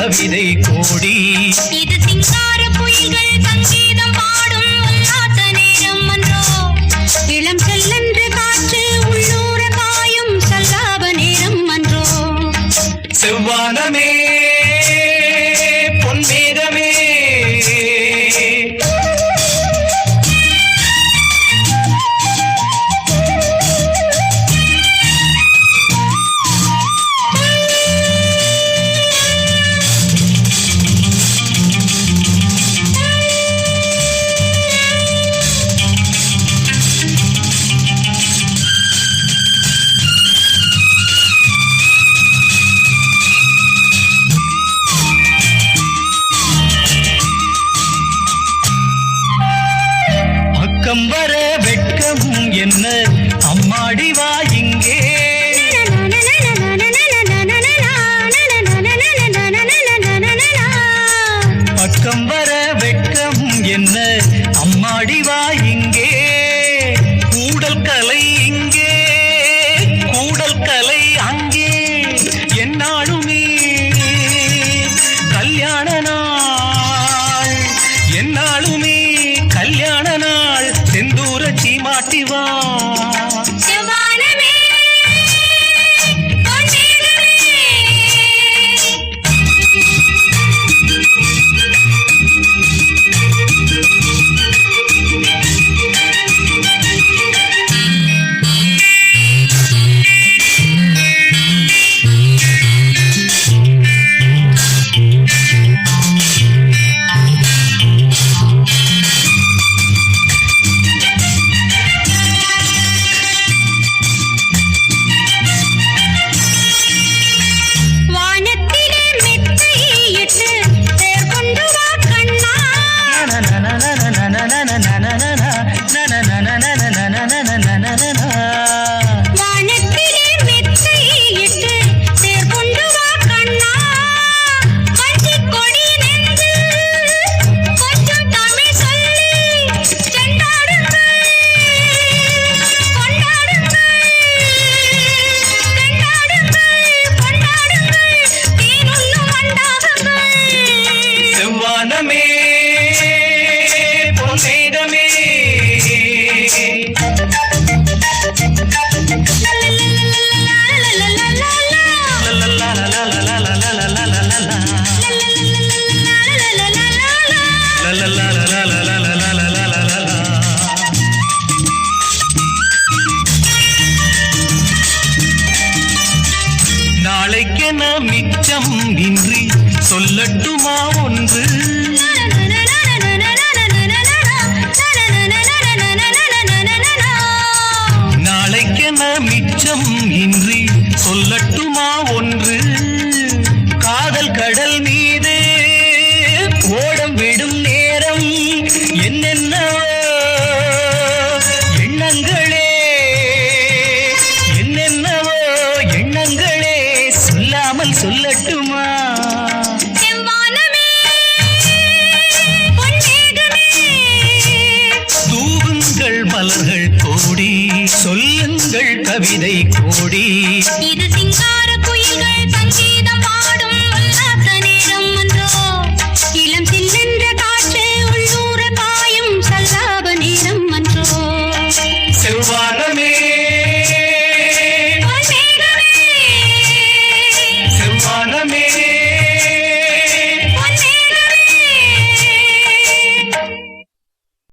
கவிதை கோடி இது சிங்கார புயல்கள் சங்கீதம் பாடும் உல்லாச நேரம் அன்றோ இளம் செல்லென்று காற்று உள்ளூர காயும் சல்லாப நேரம் அன்றோ செவ்வானமே பொன்மேகமே வர வெட்கம் என்ன அம்மாடி வா இங்கே பக்கம் வர வெட்கம் என்ன அம்மாடி வா இங்கே கூடல் கலை இங்கே கூடல் கலை அங்கே என்னாலுமே கல்யாண நாள் என்னாலுமே கல்யாண நாள் செந்தூர சீமாட்டி வா